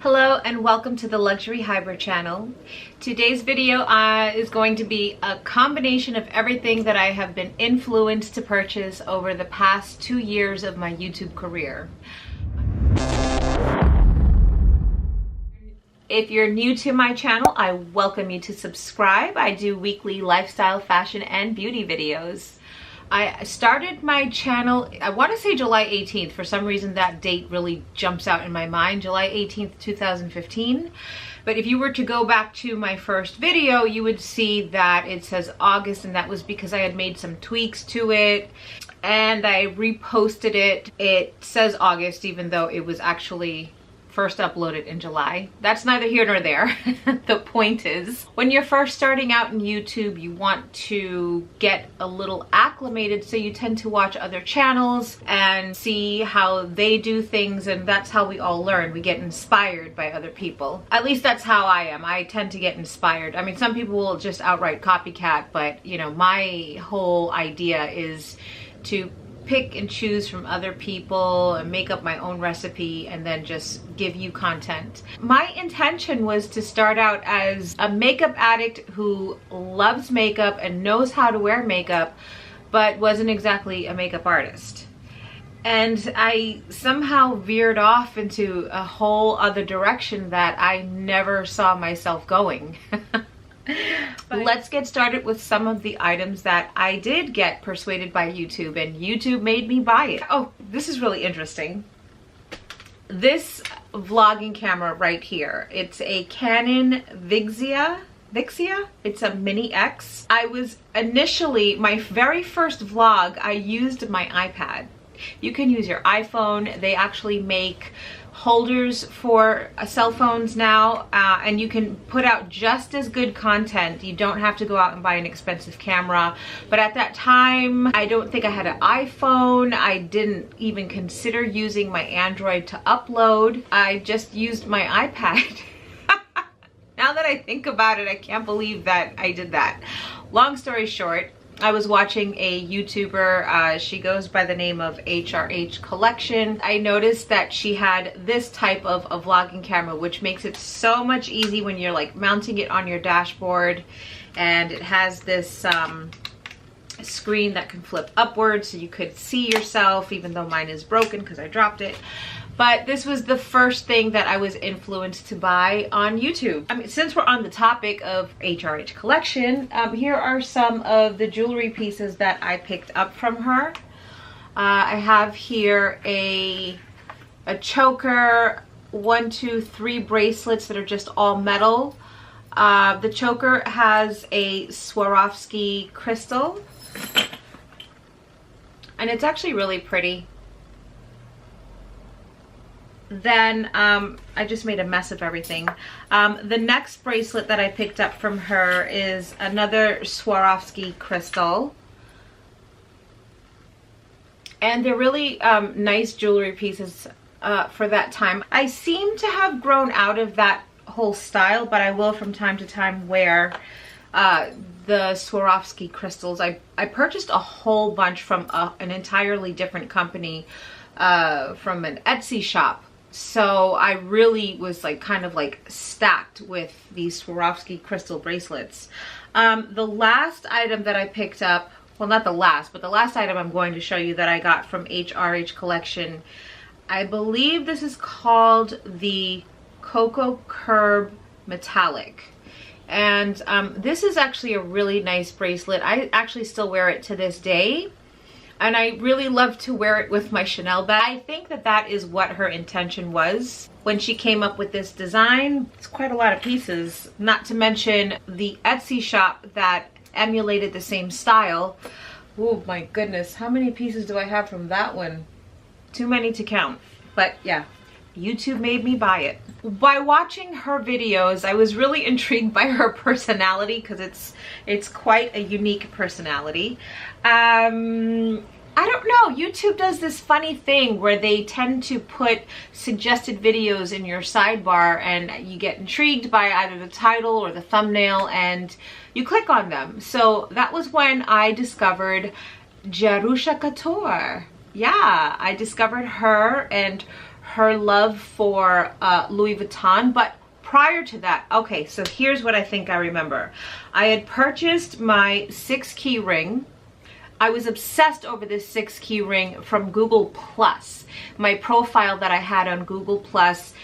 Hello and welcome to the Luxury Hybrid channel. Today's video is going to be a combination of everything that I have been influenced to purchase over the past 2 years of my YouTube career. If you're new to my channel, I welcome you to subscribe. I do weekly lifestyle, fashion, and beauty videos. I started my channel, I want to say July 18th. For some reason that date really jumps out in my mind, July 18th, 2015. But if you were to go back to my first video, you would see that it says August, and that was because I had made some tweaks to it and I reposted it. It says August even though it was actually first uploaded in July. That's neither here nor there. The point is, when you're first starting out in YouTube, you want to get a little acclimated, so you tend to watch other channels and see how they do things, and that's how we all learn. We get inspired by other people. At least that's how I am. I tend to get inspired. I mean, some people will just outright copycat, but you know, my whole idea is to pick and choose from other people and make up my own recipe and then just give you content. My intention was to start out as a makeup addict who loves makeup and knows how to wear makeup, but wasn't exactly a makeup artist. And I somehow veered off into a whole other direction that I never saw myself going. Let's get started with some of the items that I did get persuaded by YouTube, and YouTube made me buy it. Oh, this is really interesting. This vlogging camera right here. It's a Canon Vixia. It's a Mini X. I was initially, my very first vlog, I used my iPad. You can use your iPhone. They actually make holders for cell phones now, and you can put out just as good content. You don't have to go out and buy an expensive camera. But at that time, I don't think I had an iPhone. I didn't even consider using my Android to upload. I just used my iPad. Now that I think about it, I can't believe that I did that. Long story short, I was watching a YouTuber, she goes by the name of HRH Collection. I noticed that she had this type of a vlogging camera, which makes it so much easy when you're like mounting it on your dashboard. And it has this screen that can flip upwards so you could see yourself, even though mine is broken because I dropped it. But this was the first thing that I was influenced to buy on YouTube. I mean, since we're on the topic of HRH Collection, here are some of the jewelry pieces that I picked up from her. I have here a choker, 1, 2, 3 bracelets that are just all metal. The choker has a Swarovski crystal, and it's actually really pretty. Then I just made a mess of everything. The next bracelet that I picked up from her is another Swarovski crystal, and they're really nice jewelry pieces for that time. I seem to have grown out of that whole style, but I will from time to time wear the Swarovski crystals. I purchased a whole bunch from an entirely different company, from an Etsy shop. So I really was like kind of like stacked with these Swarovski crystal bracelets. The last item that I picked up, well, not the last, but the last item I'm going to show you that I got from HRH Collection, I believe this is called the Cocoa Curb Metallic. And this is actually a really nice bracelet. I actually still wear it to this day. And I really love to wear it with my Chanel bag. I think that that is what her intention was when she came up with this design. It's quite a lot of pieces, not to mention the Etsy shop that emulated the same style. Oh my goodness, how many pieces do I have from that one? Too many to count. But yeah, YouTube made me buy it. By watching her videos, I was really intrigued by her personality, because it's quite a unique personality. I don't know, YouTube does this funny thing where they tend to put suggested videos in your sidebar, and you get intrigued by either the title or the thumbnail and you click on them. So that was when I discovered Jerusha Couture. Yeah, I discovered her and her love for Louis Vuitton, but prior to that, okay, so here's what I think I remember. I had purchased my 6-key ring. I was obsessed over this 6-key ring from Google Plus. My profile that I had on Google Plus,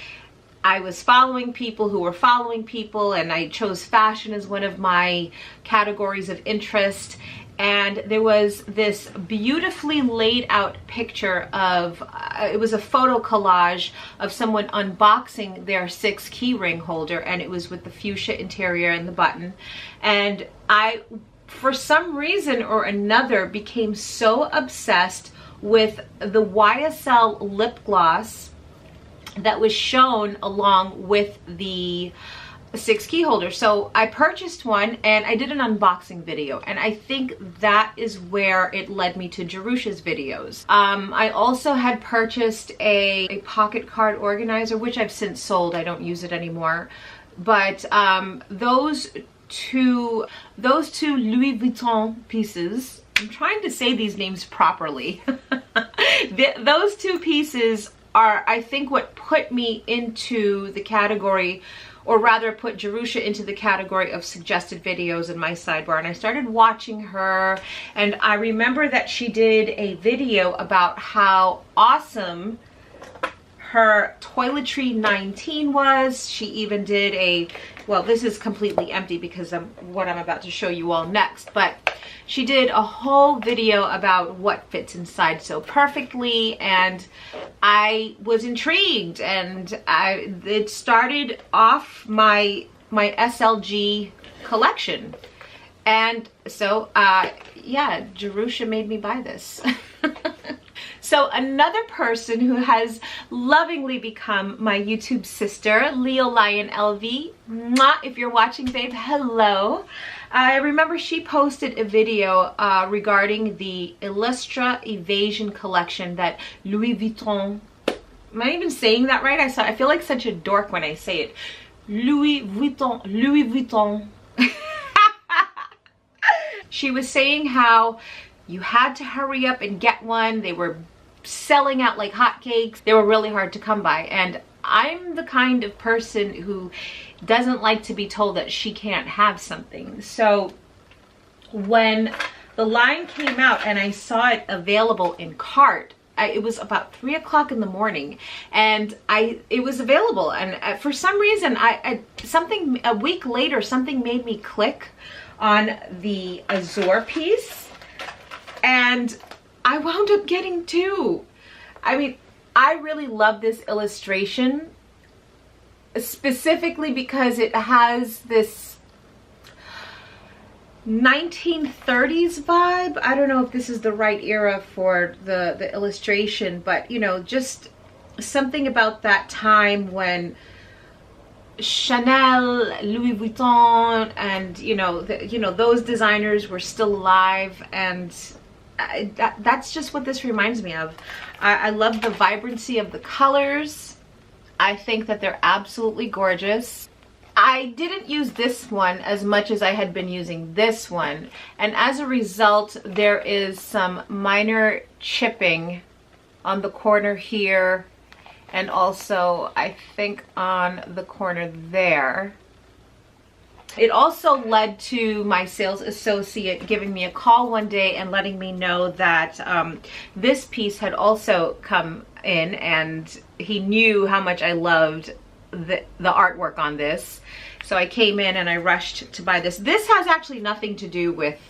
I was following people who were following people, and I chose fashion as one of my categories of interest. And there was this beautifully laid out picture of, it was a photo collage of someone unboxing their 6-key ring holder, and it was with the fuchsia interior and the button. And I, for some reason or another, became so obsessed with the YSL lip gloss that was shown along with the 6-key holder. So I purchased one and I did an unboxing video, and I think that is where it led me to Jerusha's videos. I also had purchased a pocket card organizer, which I've since sold. I don't use it anymore. But those two Louis Vuitton pieces, I'm trying to say these names properly. Those two pieces are, I think, what put me into the category, or rather put Jerusha into the category of suggested videos in my sidebar. And I started watching her, and I remember that she did a video about how awesome her toiletry 19 was. She even did a, well, this is completely empty because of what I'm about to show you all next, but she did a whole video about what fits inside so perfectly, and I was intrigued, and it started off my SLG collection. And so yeah, Jerusha made me buy this. So another person who has lovingly become my YouTube sister, Leo Lion LV, mwah, if you're watching, babe, hello. I remember she posted a video regarding the Illustra Evasion collection that Louis Vuitton, am I even saying that right? I feel like such a dork when I say it. Louis Vuitton. She was saying how you had to hurry up and get one. They were selling out like hotcakes. They were really hard to come by. And I'm the kind of person who doesn't like to be told that she can't have something. So when the line came out and I saw it available in cart, it was about 3 o'clock in the morning, and it was available. And for some reason, a week later, something made me click on the Azure piece, and I wound up getting 2. I mean, I really love this illustration, specifically because it has this 1930s vibe. I don't know if this is the right era for the illustration, but you know, just something about that time when Chanel, Louis Vuitton, and you know, those designers were still alive, and that's just what this reminds me of. I love the vibrancy of the colors. I think that they're absolutely gorgeous. I didn't use this one as much as I had been using this one, and as a result there is some minor chipping on the corner here, and also I think on the corner there. It also led to my sales associate giving me a call one day and letting me know that this piece had also come in, and he knew how much I loved the artwork on this. So I came in and I rushed to buy this. This has actually nothing to do with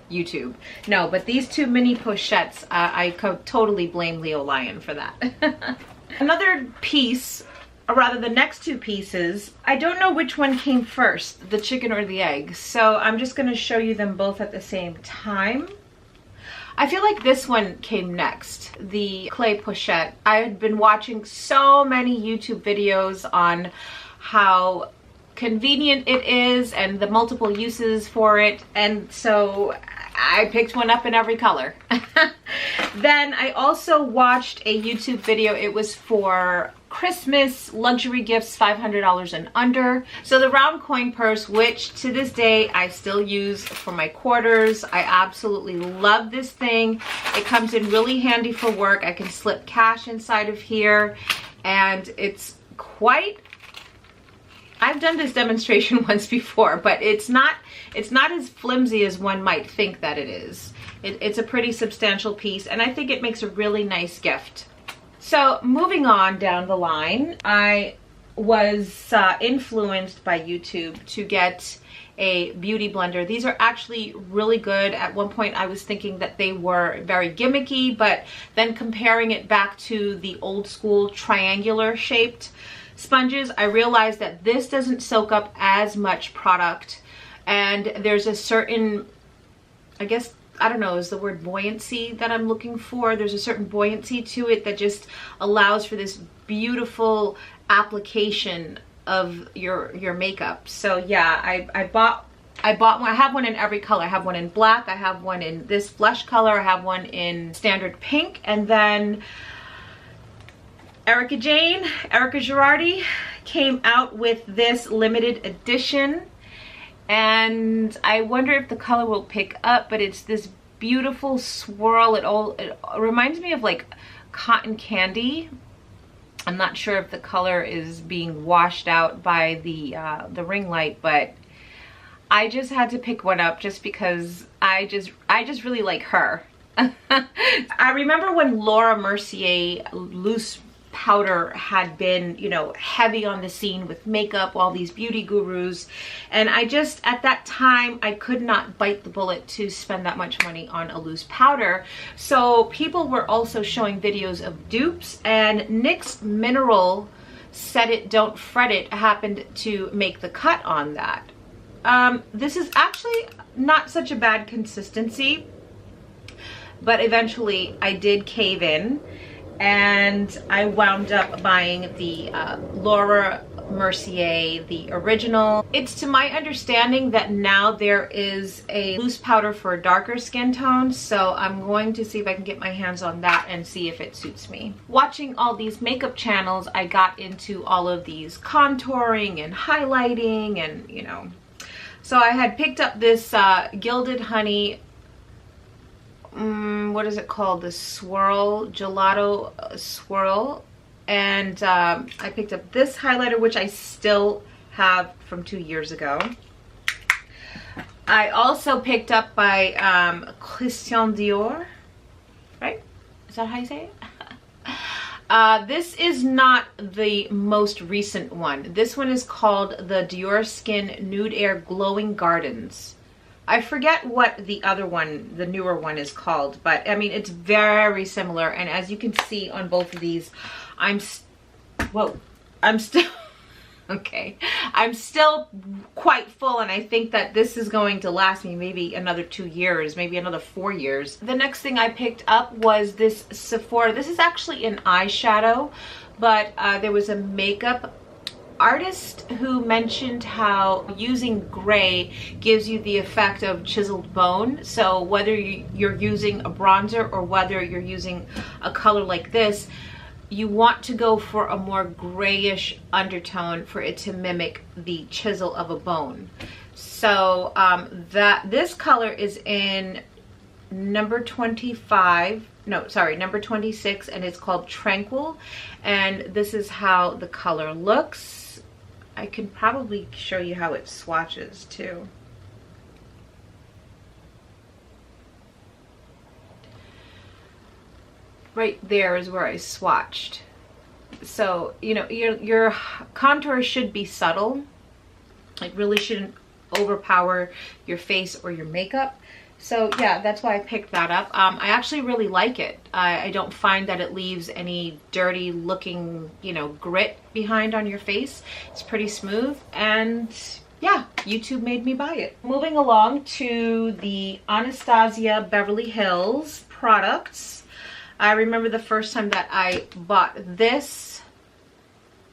YouTube. No, but these 2 mini pochettes, I could totally blame Leo Lion for that. Another piece, or rather the next 2 pieces, I don't know which one came first, the chicken or the egg. So I'm just going to show you them both at the same time. I feel like this one came next, the clay pochette. I had been watching so many YouTube videos on how convenient it is and the multiple uses for it, and so I picked one up in every color. Then I also watched a YouTube video. It was for Christmas luxury gifts, $500 and under. So the round coin purse, which to this day I still use for my quarters. I absolutely love this thing. It comes in really handy for work. I can slip cash inside of here, and it's quite, I've done this demonstration once before, but it's not as flimsy as one might think that it is. It's a pretty substantial piece, and I think it makes a really nice gift. So moving on down the line, I was influenced by YouTube to get a beauty blender. These are actually really good. At one point I was thinking that they were very gimmicky, but then comparing it back to the old school triangular shaped sponges, I realized that this doesn't soak up as much product, and there's a certain, I guess, I don't know, is the word buoyancy that I'm looking for. There's a certain buoyancy to it that just allows for this beautiful application of your makeup. So yeah, I bought one. I have one in every color. I have one in black, I have one in this blush color, I have one in standard pink, and then Erica Girardi came out with this limited edition, and I wonder if the color will pick up, but it's this beautiful swirl. It reminds me of like cotton candy. I'm not sure if the color is being washed out by the ring light, but I just had to pick one up just because I just really like her. I remember when Laura Mercier loose powder had been, you know, heavy on the scene with makeup, all these beauty gurus, and I just, at that time, I could not bite the bullet to spend that much money on a loose powder. So people were also showing videos of dupes, and NYX Mineral Set It Don't Fret It happened to make the cut on that. This is actually not such a bad consistency, but eventually I did cave in, and I wound up buying the Laura Mercier, the original. It's to my understanding that now there is a loose powder for darker skin tones, so I'm going to see if I can get my hands on that and see if it suits me. Watching all these makeup channels, I got into all of these contouring and highlighting, and you know, so I had picked up this Gilded Honey, what is it called, the swirl, gelato swirl, and I picked up this highlighter, which I still have from 2 years ago. I also picked up by Christian Dior, right? Is that how you say it? This is not the most recent one. This one is called the Dior Skin Nude Air Glowing Gardens. I forget what the other one, the newer one, is called, but I mean, it's very similar. And as you can see on both of these, I'm still okay. I'm still quite full, and I think that this is going to last me maybe another 2 years, maybe another 4 years. The next thing I picked up was this Sephora. This is actually an eyeshadow, but there was a makeup artist who mentioned how using gray gives you the effect of chiseled bone. So whether you're using a bronzer or whether you're using a color like this, you want to go for a more grayish undertone for it to mimic the chisel of a bone. So this color is in number 25, no, sorry, number 26, and it's called Tranquil, and this is how the color looks. I can probably show you how it swatches too. Right there is where I swatched. So, you know, your contour should be subtle. It really shouldn't overpower your face or your makeup. So yeah, that's why I picked that up. I actually really like it. I don't find that it leaves any dirty looking, you know, grit behind on your face. It's pretty smooth, and yeah, YouTube made me buy it. Moving along to the Anastasia Beverly Hills products. I remember the first time that I bought this.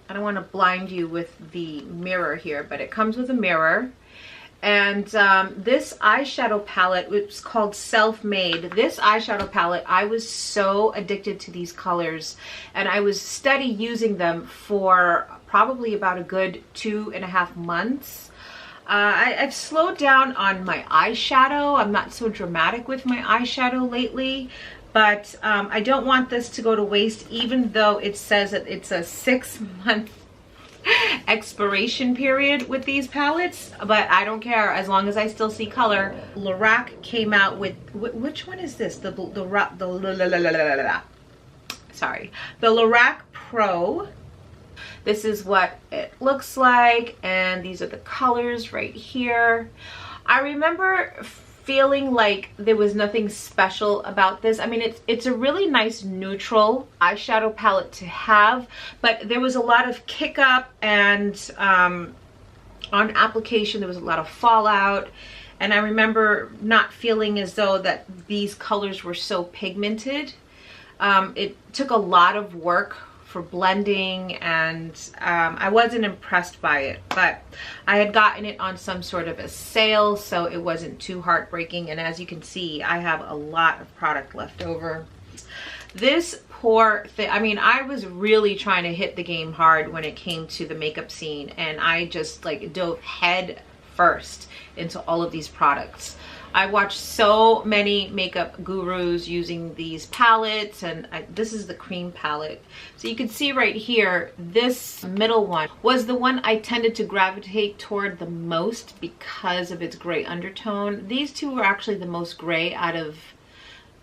I don't want to blind you with the mirror here, but it comes with a mirror. And this eyeshadow palette, it's called Self-Made. This eyeshadow palette, I was so addicted to these colors, and I was steady using them for probably about a good 2.5 months. I've slowed down on my eyeshadow. I'm not so dramatic with my eyeshadow lately. but I don't want this to go to waste, even though it says that it's a 6-month expiration period with these palettes, but I don't care as long as I still see color. Lorac came out with, which one is this? The Lorac Pro. This is what it looks like, and these are the colors right here. I remember feeling like there was nothing special about this. I mean, it's a really nice neutral eyeshadow palette to have, but there was a lot of kick up, and on application there was a lot of fallout, and I remember not feeling as though that these colors were so pigmented. It took a lot of work for blending, and I wasn't impressed by it, but I had gotten it on some sort of a sale, so it wasn't too heartbreaking. And as you can see, I have a lot of product left over. This poor thing, I mean, I was really trying to hit the game hard when it came to the makeup scene, and I just like dove head first into all of these products. I watched so many makeup gurus using these palettes, and this is the cream palette. So you can see right here, this middle one was the one I tended to gravitate toward the most because of its gray undertone. These two were actually the most gray out of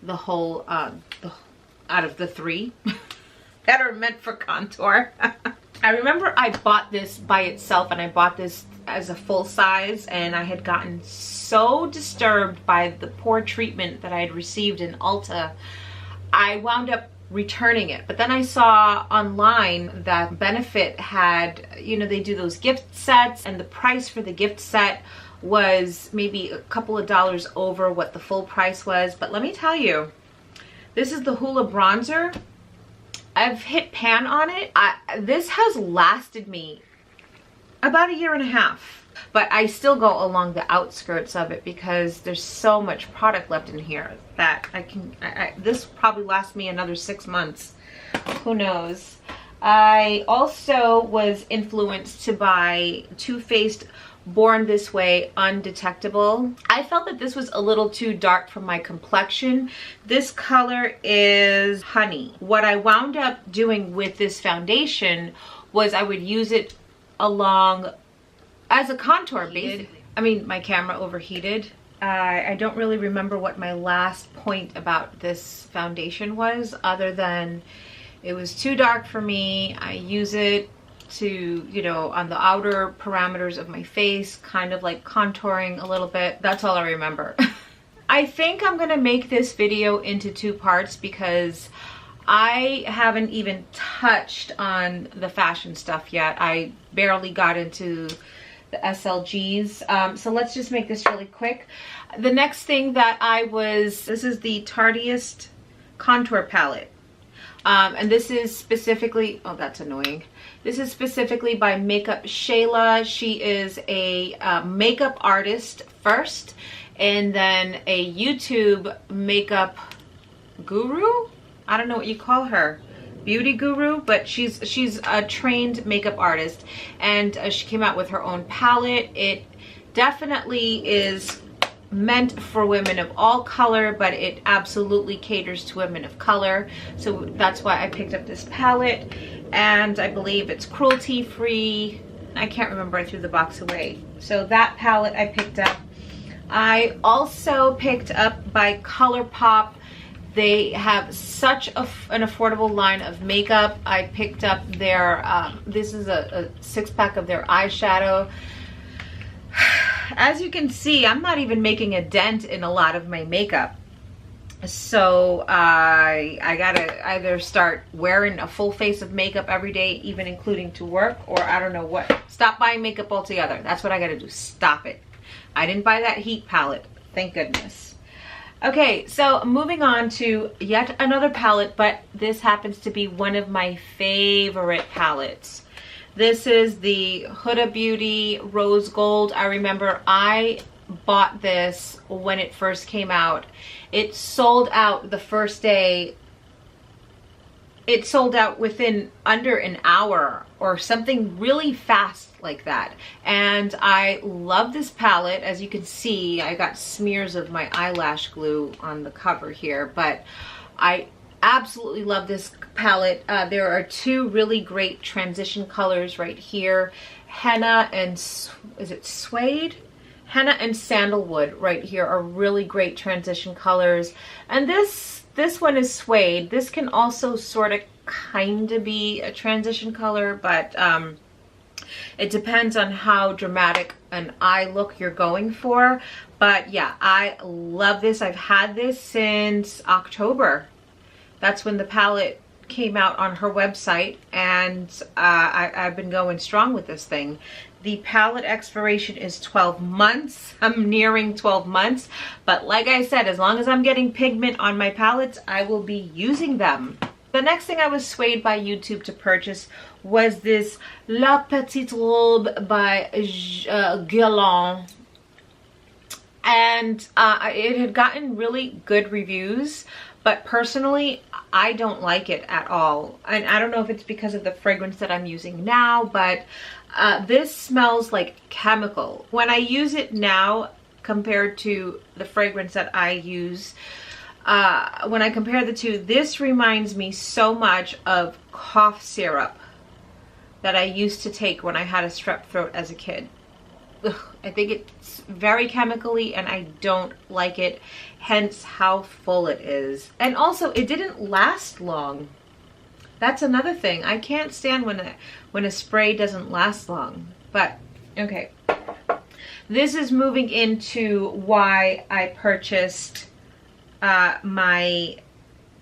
the whole, out of the three that are meant for contour. I remember I bought this by itself, and I bought this as a full size, and I had gotten so disturbed by the poor treatment that I had received in Ulta, I wound up returning it. But then I saw online that Benefit had, you know, they do those gift sets, and the price for the gift set was maybe a couple of dollars over what the full price was. But let me tell you, this is the Hoola bronzer. I've hit pan on it. This has lasted me about 1.5 years, but I still go along the outskirts of it because there's so much product left in here that this probably lasts me another 6 months. Who knows? I also was influenced to buy Too Faced Born This Way Undetectable. I felt that this was a little too dark for my complexion. This color is Honey. What I wound up doing with this foundation was I would use it along as a contour base. I mean, my camera overheated. I don't really remember what my last point about this foundation was, other than it was too dark for me. I use it to, you know, on the outer parameters of my face, kind of like contouring a little bit. That's all I remember. I think I'm gonna make this video into 2 parts because I haven't even touched on the fashion stuff yet. I barely got into the SLGs. So let's just make this really quick. The next thing that this is the Tardiest Contour Palette. And this is specifically, oh, that's annoying. This is specifically by Makeupshayla. She is a makeup artist first, and then a YouTube makeup guru. I don't know what you call her, beauty guru, but she's a trained makeup artist, and she came out with her own palette. It definitely is meant for women of all color, but it absolutely caters to women of color. So that's why I picked up this palette, and I believe it's cruelty free. I can't remember, I threw the box away. So that palette I picked up. I also picked up by ColourPop. They have such an affordable line of makeup. I picked up their, this is a 6-pack of their eyeshadow. As you can see, I'm not even making a dent in a lot of my makeup. So I gotta either start wearing a full face of makeup every day, even including to work, or I don't know what. Stop buying makeup altogether. That's what I gotta do. Stop it. I didn't buy that heat palette. Thank goodness. Okay, so moving on to yet another palette, but this happens to be one of my favorite palettes. This is the Huda Beauty Rose Gold. I remember I bought this when it first came out. It sold out the first day. It sold out within under an hour or something really fast like that. And I love this palette. As you can see, I got smears of my eyelash glue on the cover here, but I absolutely love this palette. There are two really great transition colors right here. Henna and, is it suede? Henna and sandalwood right here are really great transition colors. And this one is suede. This can also sort of kind of be a transition color, but it depends on how dramatic an eye look you're going for. But yeah, I love this. I've had this since October. That's when the palette came out on her website, and I've been going strong with this thing. The palette expiration is 12 months. I'm nearing 12 months, but like I said, as long as I'm getting pigment on my palettes, I will be using them. The next thing I was swayed by YouTube to purchase was this La Petite Robe by Guerlain. And it had gotten really good reviews, but personally, I don't like it at all. And I don't know if it's because of the fragrance that I'm using now, but this smells like chemical. When I use it now compared to the fragrance that I use, when I compare the two, this reminds me so much of cough syrup that I used to take when I had a strep throat as a kid. Ugh, I think it's very chemically and I don't like it, hence how full it is. And also, it didn't last long. That's another thing. I can't stand when a spray doesn't last long. But okay, this is moving into why I purchased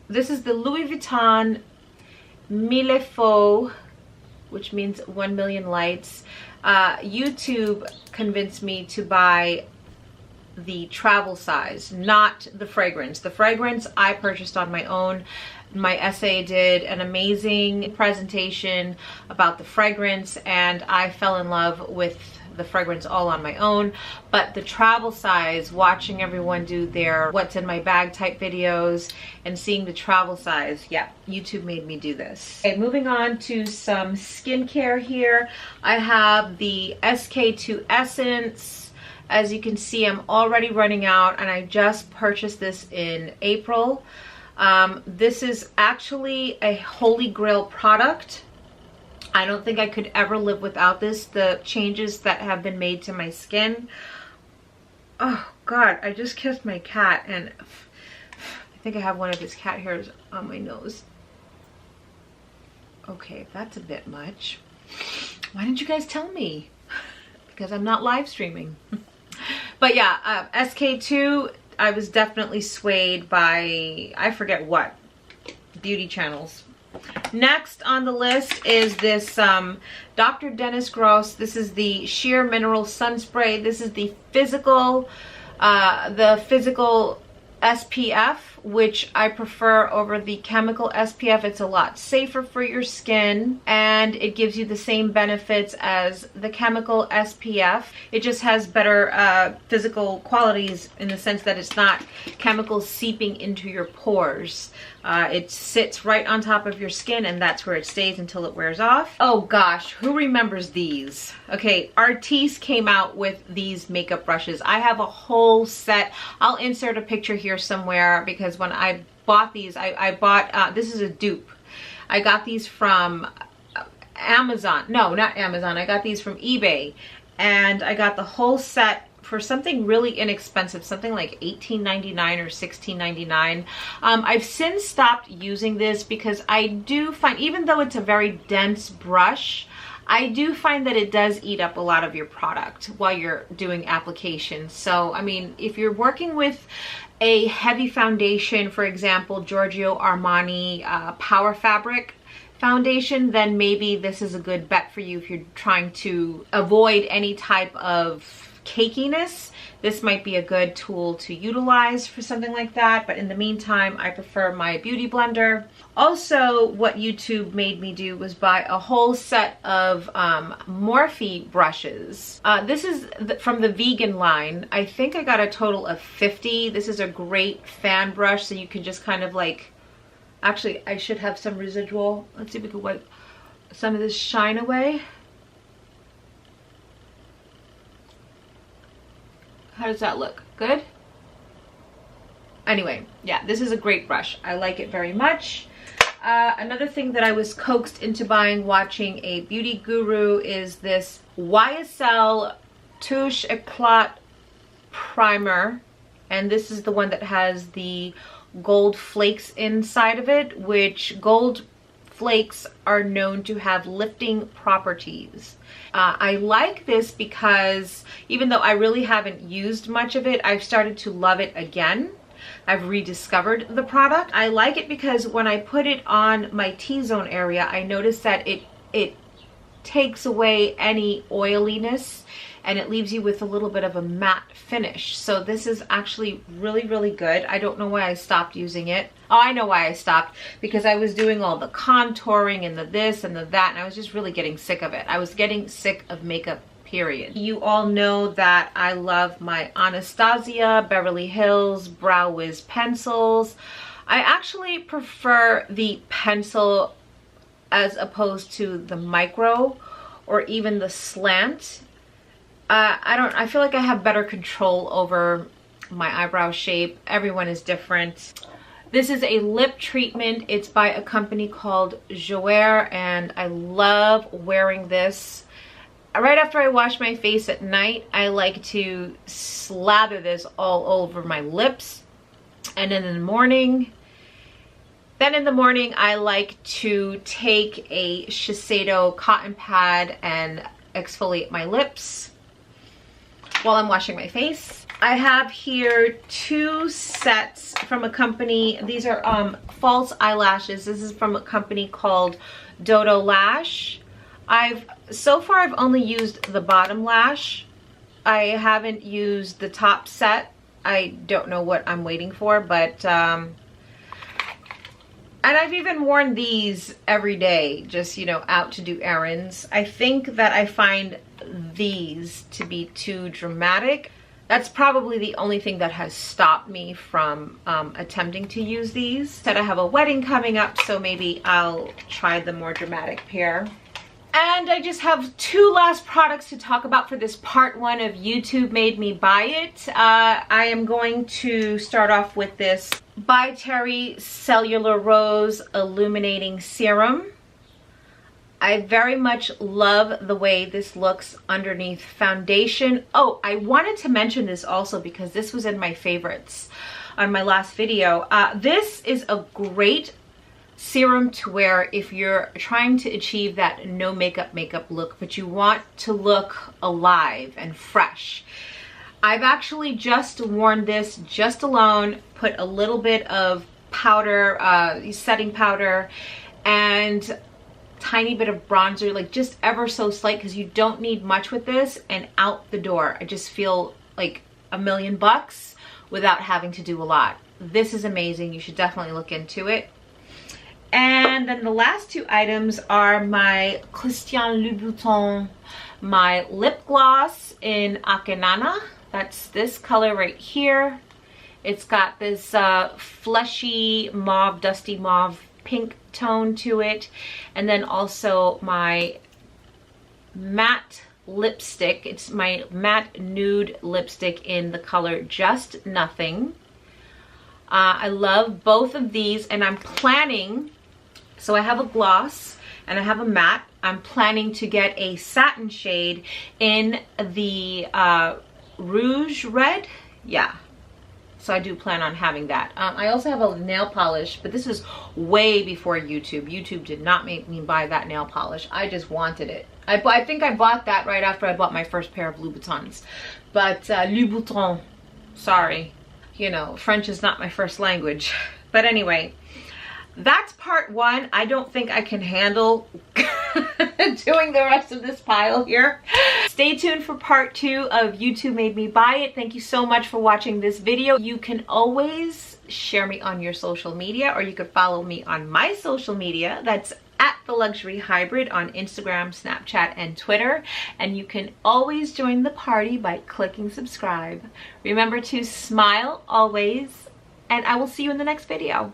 this is the Louis Vuitton Mille Faux, which means 1 million lights. YouTube convinced me to buy the travel size, not the fragrance. The fragrance I purchased on my own. My essay did an amazing presentation about the fragrance, and I fell in love with the fragrance all on my own. But the travel size, watching everyone do their what's in my bag type videos and seeing the travel size, yeah, YouTube made me do this. Okay, moving on to some skincare here. I have the SK2 Essence. As you can see, I'm already running out, and I just purchased this in April. This is actually a holy grail product. I don't think I could ever live without this. The changes that have been made to my skin. Oh God, I just kissed my cat and I think I have one of his cat hairs on my nose. Okay, that's a bit much. Why didn't you guys tell me? Because I'm not live streaming. But yeah, SK2, I was definitely swayed by, I forget what, beauty channels. Next on the list is this Dr. Dennis Gross. This is the Sheer Mineral Sun Spray. This is the physical SPF, which I prefer over the chemical SPF. It's a lot safer for your skin, and it gives you the same benefits as the chemical SPF. It just has better physical qualities in the sense that it's not chemicals seeping into your pores. It sits right on top of your skin, and that's where it stays until it wears off. Oh gosh, who remembers these? Okay, Artis came out with these makeup brushes. I have a whole set. I'll insert a picture here somewhere, because when I bought these, I bought, this is a dupe. I got these from Amazon. No, not Amazon. I got these from eBay, and I got the whole set for something really inexpensive, something like $18.99 or $16.99. I've since stopped using this because I do find, even though it's a very dense brush, I do find that it does eat up a lot of your product while you're doing applications. So, I mean, if you're working with a heavy foundation, for example, Giorgio Armani Power Fabric foundation, then maybe this is a good bet for you if you're trying to avoid any type of cakiness. This might be a good tool to utilize for something like that, but in the meantime, I prefer my beauty blender. Also, what YouTube made me do was buy a whole set of Morphe brushes. This is from the vegan line. I think I got a total of 50. This is a great fan brush, so you can just kind of like, actually, I should have some residual. Let's see if we can wipe some of this shine away. How does that look? Good? Anyway, yeah, this is a great brush. I like it very much. Another thing that I was coaxed into buying watching a beauty guru is this YSL Touche Eclat primer, and this is the one that has the gold flakes inside of it, which gold flakes are known to have lifting properties. I like this because even though I really haven't used much of it, I've started to love it again. I've rediscovered the product. I like it because when I put it on my T-zone area, I noticed that it takes away any oiliness and it leaves you with a little bit of a matte finish. So this is actually really, really good. I don't know why I stopped using it. Oh, I know why I stopped. Because I was doing all the contouring and the this and the that, and I was just really getting sick of it. I was getting sick of makeup, period. You all know that I love my Anastasia Beverly Hills Brow Wiz pencils. I actually prefer the pencil as opposed to the micro or even the slant. I feel like I have better control over my eyebrow shape. Everyone is different. This is a lip treatment. It's by a company called Jouer, and I love wearing this. Right after I wash my face at night, I like to slather this all over my lips. And then in the morning, I like to take a Shiseido cotton pad and exfoliate my lips while I'm washing my face. I have here 2 sets from a company. These are false eyelashes. This is from a company called Dodo Lash. So far I've only used the bottom lash. I haven't used the top set. I don't know what I'm waiting for, but and I've even worn these every day, just, you know, out to do errands. I think that I find these to be too dramatic. That's probably the only thing that has stopped me from attempting to use these. Said I have a wedding coming up, so maybe I'll try the more dramatic pair. And I just have 2 last products to talk about for this part 1 of YouTube Made Me Buy It. I am going to start off with this By Terry Cellular Rose Illuminating Serum. I very much love the way this looks underneath foundation. Oh, I wanted to mention this also because this was in my favorites on my last video. This is a great serum to wear if you're trying to achieve that no makeup look, but you want to look alive and fresh. I've actually just worn this just alone, put a little bit of powder, setting powder, and tiny bit of bronzer, like just ever so slight, because you don't need much with this, and out the door I just feel like $1,000,000 without having to do a lot. This is amazing. You should definitely look into it. And then the last 2 items are my Christian Louboutin, my lip gloss in Akenana. That's this color right here. It's got this fleshy mauve, dusty mauve pink tone to it. And then also my matte lipstick. It's my matte nude lipstick in the color Just Nothing. I love both of these, and I'm planning, so I have a gloss and I have a matte. I'm planning to get a satin shade in the Rouge Red. Yeah, so I do plan on having that. I also have a nail polish, but this is way before YouTube. YouTube did not make me buy that nail polish. I just wanted it. I think I bought that right after I bought my first pair of Louboutins. But Louboutin, sorry. You know, French is not my first language. But anyway, that's part 1. I don't think I can handle doing the rest of this pile here. Stay tuned for part 2 of YouTube Made Me Buy It. Thank you so much for watching this video. You can always share me on your social media, or you could follow me on my social media. That's at The Luxury Hybrid on Instagram, Snapchat, and Twitter. And you can always join the party by clicking subscribe. Remember to smile always, and I will see you in the next video.